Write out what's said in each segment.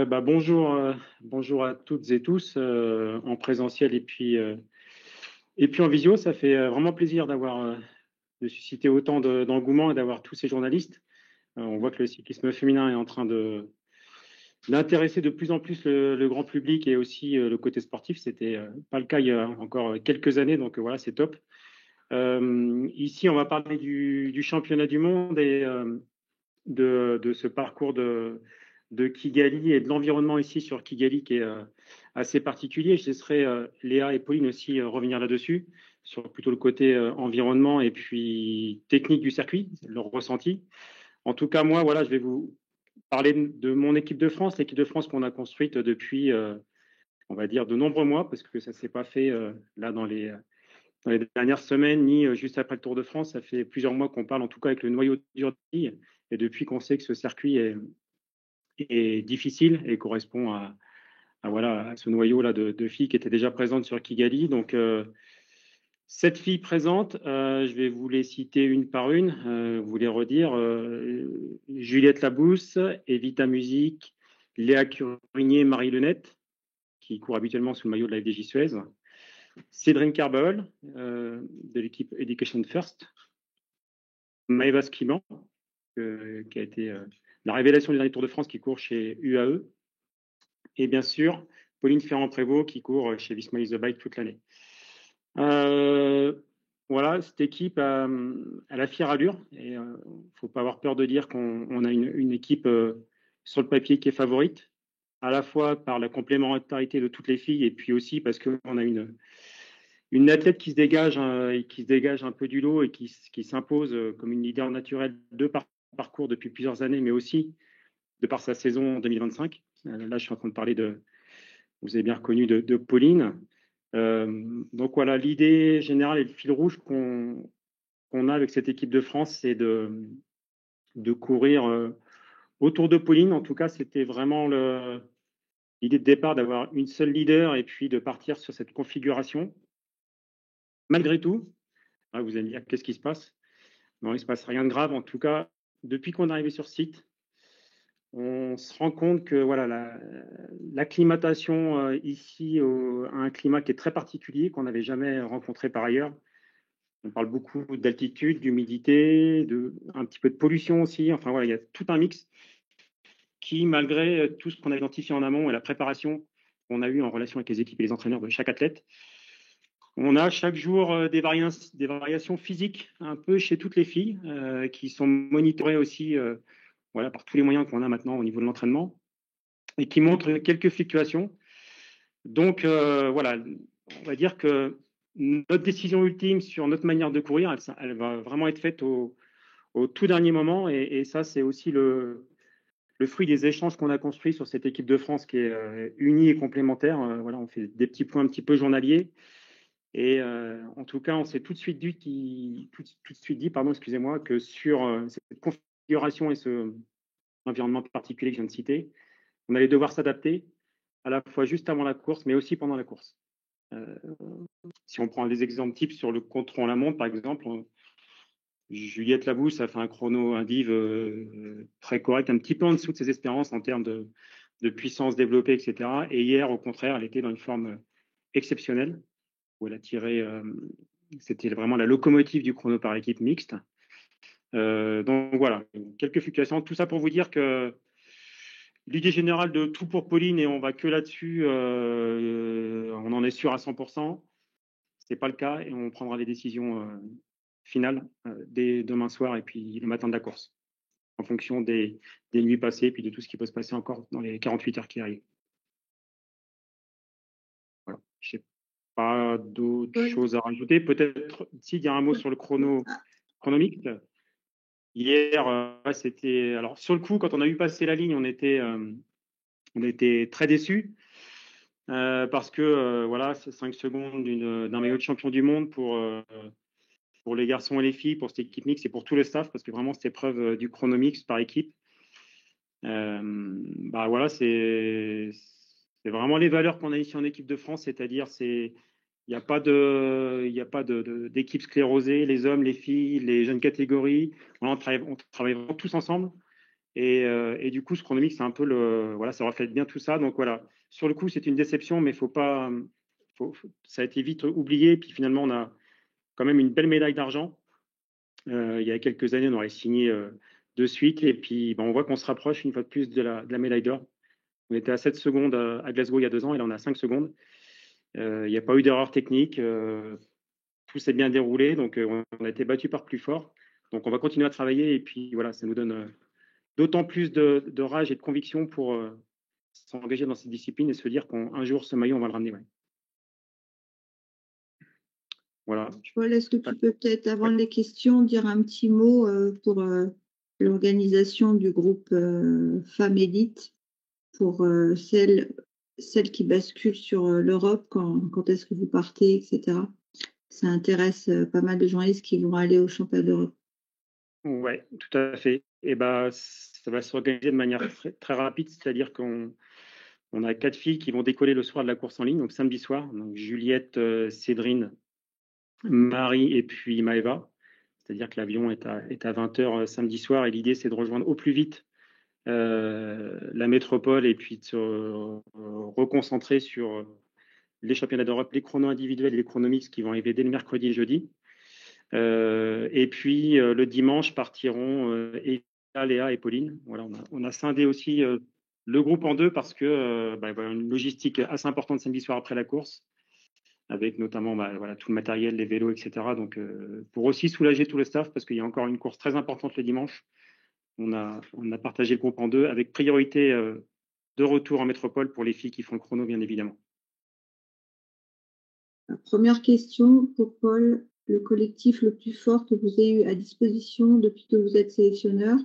Bonjour à toutes et tous en présentiel et puis en visio. Ça fait vraiment plaisir de susciter autant d'engouement et d'avoir tous ces journalistes. On voit que le cyclisme féminin est en train d'intéresser de plus en plus le grand public et aussi le côté sportif. C'était pas le cas il y a encore quelques années, donc voilà, c'est top. Ici, on va parler du championnat du monde et de ce parcours de Kigali et de l'environnement ici sur Kigali qui est assez particulier. Je laisserai Léa et Pauline aussi revenir là-dessus, sur plutôt le côté environnement et puis technique du circuit, leur ressenti. En tout cas, moi, voilà, je vais vous parler de mon équipe de France, l'équipe de France qu'on a construite depuis, on va dire, de nombreux mois, parce que ça ne s'est pas fait là dans les dernières semaines, ni juste après le Tour de France. Ça fait plusieurs mois qu'on parle, en tout cas avec le noyau dur de filles, et depuis qu'on sait que ce circuit est difficile et correspond voilà, à ce noyau-là de filles qui étaient déjà présentes sur Kigali. Donc, 7 filles présentes, je vais vous les citer une par une, vous les redire. Juliette Labousse, Evita Music, Léa Curigné, Marie Lenette, qui court habituellement sous le maillot de la FDJ Suez. Cédrine Carbol, de l'équipe Education First. Maëva Skliman, qui a été la révélation du dernier Tour de France, qui court chez UAE. Et bien sûr, Pauline Ferrand-Prévot, qui court chez Visma Is the Bike toute l'année. Voilà, cette équipe elle a fière allure. Et il ne faut pas avoir peur de dire qu'on a une équipe sur le papier qui est favorite, à la fois par la complémentarité de toutes les filles et puis aussi parce qu'on a une athlète qui se dégage et qui se dégage un peu du lot et qui s'impose comme une leader naturelle de parcours depuis plusieurs années, mais aussi de par sa saison 2025. Là, je suis en train de parler vous avez bien reconnu, de Pauline. Donc voilà, l'idée générale et le fil rouge qu'on a avec cette équipe de France, c'est de courir autour de Pauline. En tout cas, c'était vraiment l'idée de départ d'avoir une seule leader et puis de partir sur cette configuration. Malgré tout, vous allez me dire qu'est-ce qui se passe? Non, il ne se passe rien de grave. En tout cas, depuis qu'on est arrivé sur site, on se rend compte que voilà, l'acclimatation ici a un climat qui est très particulier, qu'on n'avait jamais rencontré par ailleurs. On parle beaucoup d'altitude, d'humidité, un petit peu de pollution aussi. Enfin voilà, il y a tout un mix qui, malgré tout ce qu'on a identifié en amont et la préparation qu'on a eue en relation avec les équipes et les entraîneurs de chaque athlète, on a chaque jour des variations physiques un peu chez toutes les filles qui sont monitorées aussi voilà, par tous les moyens qu'on a maintenant au niveau de l'entraînement et qui montrent quelques fluctuations. Donc voilà, on va dire que notre décision ultime sur notre manière de courir, elle va vraiment être faite au tout dernier moment. Et ça, c'est aussi le fruit des échanges qu'on a construits sur cette équipe de France qui est unie et complémentaire. Voilà, on fait des petits points un petit peu journaliers. Et en tout cas, on s'est tout de suite dit, pardon, excusez-moi, que sur cette configuration et ce environnement particulier que je viens de citer, on allait devoir s'adapter à la fois juste avant la course, mais aussi pendant la course. Si on prend des exemples types sur le contre-la-montre, par exemple, Juliette Labousse a fait un chrono indiv très correct, un petit peu en dessous de ses espérances en termes de puissance développée, etc. Et hier, au contraire, elle était dans une forme exceptionnelle, où elle a tiré, c'était vraiment la locomotive du chrono par équipe mixte. Donc voilà, quelques fluctuations. Tout ça pour vous dire que l'idée générale de tout pour Pauline, et on va que là-dessus, on en est sûr à 100%. Ce n'est pas le cas et on prendra les décisions finales dès demain soir et puis le matin de la course, en fonction des nuits passées et puis de tout ce qui peut se passer encore dans les 48 heures qui arrivent. Voilà. Je n'ai pas d'autres choses à rajouter. Peut-être s'il y a un mot sur le chronomique. Hier, c'était. Alors, sur le coup, quand on a vu passer la ligne, on était très déçus. Parce que voilà, c'est 5 secondes d'un maillot de champion du monde pour les garçons et les filles, pour cette équipe mixte et pour tout le staff, parce que vraiment cette épreuve du chronomix par équipe, voilà, c'est vraiment les valeurs qu'on a ici en équipe de France, c'est-à-dire il n'y a pas d'équipe sclérosée, les hommes, les filles, les jeunes catégories, on travaille vraiment tous ensemble. Et du coup, ce chronomix, c'est un peu voilà, ça reflète bien tout ça. Donc voilà, sur le coup, c'est une déception, mais faut pas, ça a été vite oublié. Puis finalement, on a quand même une belle médaille d'argent. Il y a quelques années, on aurait signé de suite. Et puis, on voit qu'on se rapproche une fois de plus de la médaille d'or. On était à 7 secondes à Glasgow il y a 2 ans, et là, on a 5 secondes. Il n'y a pas eu d'erreur technique. Tout s'est bien déroulé. Donc, on a été battu par plus fort. Donc, on va continuer à travailler. Et puis, voilà, ça nous donne d'autant plus de rage et de conviction pour s'engager dans cette discipline et se dire qu'un jour, ce maillot, on va le ramener. Ouais. Voilà. Paul, est-ce que tu peux peut-être, avant les questions, dire un petit mot pour l'organisation du groupe Femmes Élite, pour celles qui basculent sur l'Europe, quand est-ce que vous partez, etc. Ça intéresse pas mal de journalistes qui vont aller au championnat d'Europe. Ouais, tout à fait. Et ça va s'organiser de manière très, très rapide, c'est-à-dire qu'on a 4 filles qui vont décoller le soir de la course en ligne, donc samedi soir. Donc Juliette, Cédrine, Marie et puis Maëva. C'est-à-dire que l'avion est à 20h samedi soir, et l'idée, c'est de rejoindre au plus vite la métropole et puis de se reconcentrer sur les championnats d'Europe, les chronos individuels et les chronos mixtes qui vont arriver dès le mercredi et le jeudi. Et puis le dimanche partiront Eva, Léa et Pauline. Voilà, on a scindé aussi le groupe en deux parce que voilà, une logistique assez importante samedi soir après la course, avec notamment voilà, tout le matériel, les vélos, etc. Donc pour aussi soulager tout le staff, parce qu'il y a encore une course très importante le dimanche, on a partagé le groupe en deux, avec priorité de retour en métropole pour les filles qui font le chrono, bien évidemment. Première question pour Paul, le collectif le plus fort que vous ayez eu à disposition depuis que vous êtes sélectionneur?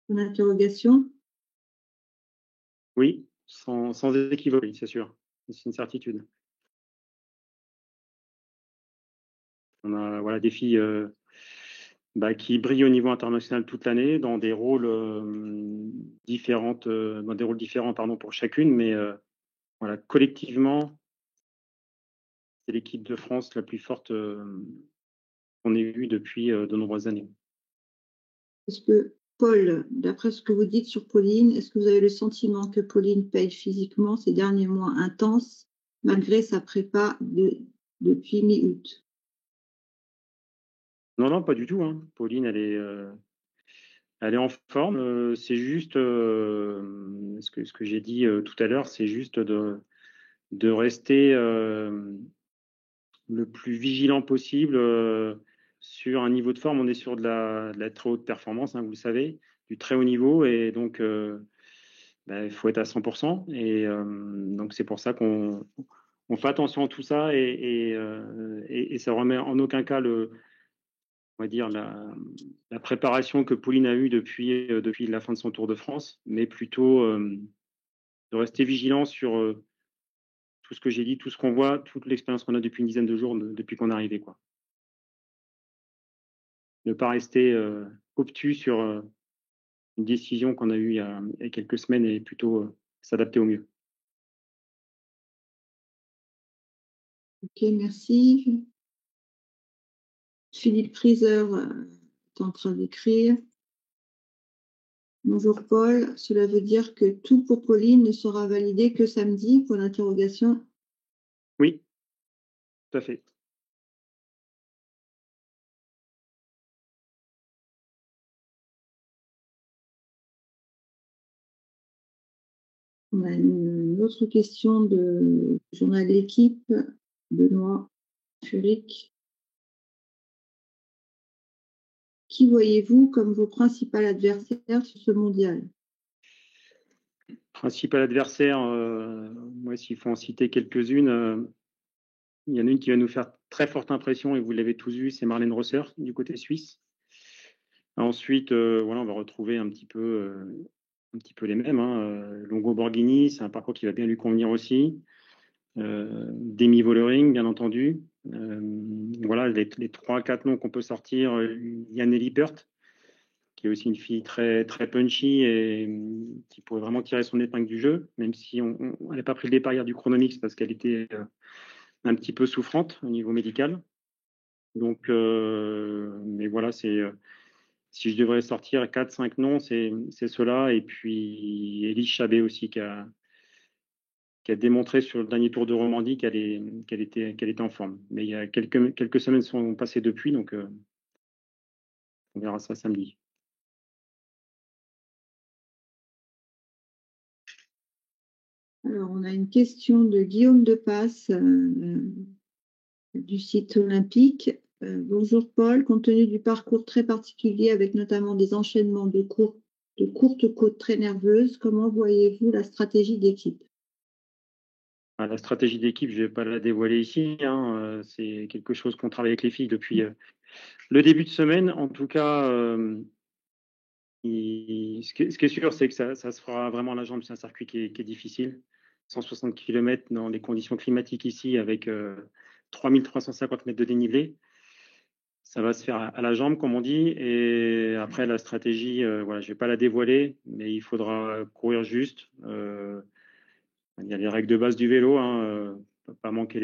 Une interrogation. Oui, sans équivoque, c'est sûr. C'est une certitude. On a voilà, des filles qui brillent au niveau international toute l'année dans des rôles différents pardon, pour chacune, mais voilà, collectivement, c'est l'équipe de France la plus forte qu'on ait eue depuis de nombreuses années. Est-ce que, Paul, d'après ce que vous dites sur Pauline, est-ce que vous avez le sentiment que Pauline paye physiquement ces derniers mois intenses, malgré sa prépa depuis mi-août? Non, non, pas du tout. Hein. Pauline, elle est en forme. C'est juste, ce que j'ai dit tout à l'heure, c'est juste de rester le plus vigilant possible sur un niveau de forme. On est sur de la très haute performance, hein, vous le savez, du très haut niveau. Et donc, il faut être à 100%. Et donc, c'est pour ça qu'on fait attention à tout ça. Et ça remet en aucun cas on va dire la préparation que Pauline a eue depuis la fin de son Tour de France, mais plutôt de rester vigilant sur tout ce que j'ai dit, tout ce qu'on voit, toute l'expérience qu'on a depuis une dizaine de jours, depuis qu'on est arrivé, quoi. Ne pas rester obtus sur une décision qu'on a eue il y a quelques semaines, et plutôt s'adapter au mieux. Ok, merci. Philippe Priser est en train d'écrire. Bonjour Paul, cela veut dire que tout pour Pauline ne sera validé que samedi, pour l'interrogation? Oui, tout à fait. On a une autre question du journal L'équipe, Benoît Furic. Qui voyez-vous comme vos principaux adversaires sur ce mondial? Principal adversaire, moi, s'il faut en citer quelques-unes, il y en a une qui va nous faire très forte impression, et vous l'avez tous vu, c'est Marlène Rosser du côté suisse. Ensuite, voilà, on va retrouver un petit peu les mêmes. Hein. Longo Borghini, c'est un parcours qui va bien lui convenir aussi. Demi Vollering, bien entendu. Voilà, les 3-4 noms qu'on peut sortir. Yann Lippert, qui est aussi une fille très, très punchy et qui pourrait vraiment tirer son épingle du jeu, même si elle n'a pas pris le départ hier du chronomix parce qu'elle était un petit peu souffrante au niveau médical. Donc, mais voilà, Si je devrais sortir 4-5 noms, c'est ceux-là. Et puis Elie Chabet aussi, qui a démontré sur le dernier Tour de Romandie qu'elle était en forme. Mais il y a quelques semaines sont passées depuis, donc on verra ça samedi. Alors, on a une question de Guillaume Depasse du site olympique. Bonjour Paul, compte tenu du parcours très particulier avec notamment des enchaînements de courtes côtes très nerveuses, comment voyez-vous la stratégie d'équipe? La stratégie d'équipe, je ne vais pas la dévoiler ici, hein, c'est quelque chose qu'on travaille avec les filles depuis le début de semaine. En tout cas, ce qui est sûr, c'est que ça se fera vraiment à la jambe. C'est un circuit qui est difficile. 160 km dans les conditions climatiques ici, avec 3350 mètres de dénivelé. Ça va se faire à la jambe, comme on dit. Et après, la stratégie, voilà, je ne vais pas la dévoiler, mais il faudra courir juste. Il y a les règles de base du vélo, hein, pas manquer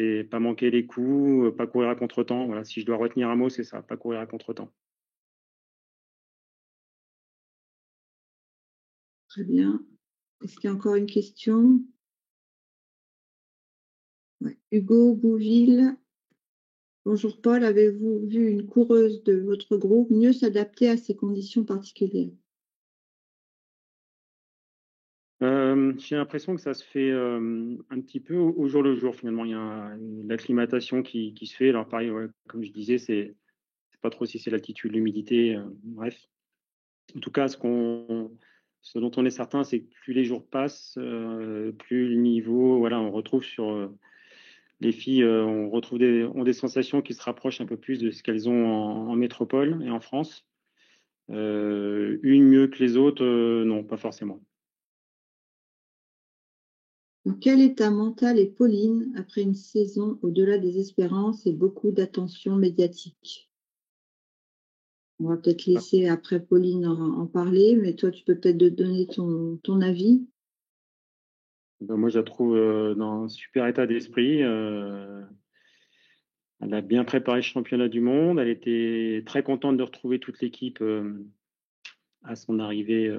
les coups, pas courir à contre-temps. Voilà, si je dois retenir un mot, c'est ça, pas courir à contre-temps. Très bien. Est-ce qu'il y a encore une question? Ouais. Hugo Bouville. Bonjour Paul, avez-vous vu une coureuse de votre groupe mieux s'adapter à ces conditions particulières? J'ai l'impression que ça se fait un petit peu au jour le jour, finalement. Il y a l'acclimatation qui se fait. Alors pareil, ouais, comme je disais, c'est pas trop si c'est l'altitude, l'humidité, bref. En tout cas, ce dont on est certain, c'est que plus les jours passent, plus le niveau, voilà, on retrouve sur les filles, ont des sensations qui se rapprochent un peu plus de ce qu'elles ont en métropole et en France. Une mieux que les autres, non, pas forcément. Dans quel état mental est Pauline après une saison au-delà des espérances et beaucoup d'attention médiatique? On va peut-être laisser après Pauline en parler, mais toi, tu peux peut-être donner ton avis. Ben, moi, je la trouve dans un super état d'esprit. Elle a bien préparé le championnat du monde. Elle était très contente de retrouver toute l'équipe à son arrivée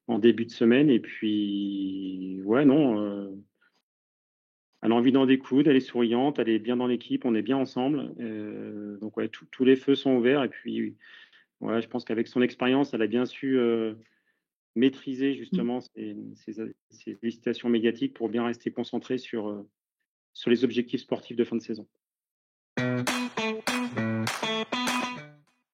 en début de semaine. Et puis, ouais, non, elle a envie d'en découdre, elle est souriante, elle est bien dans l'équipe, on est bien ensemble. Donc, ouais, tous les feux sont ouverts. Et puis, ouais, je pense qu'avec son expérience, elle a bien su maîtriser justement ces sollicitations médiatiques pour bien rester concentrée sur les objectifs sportifs de fin de saison.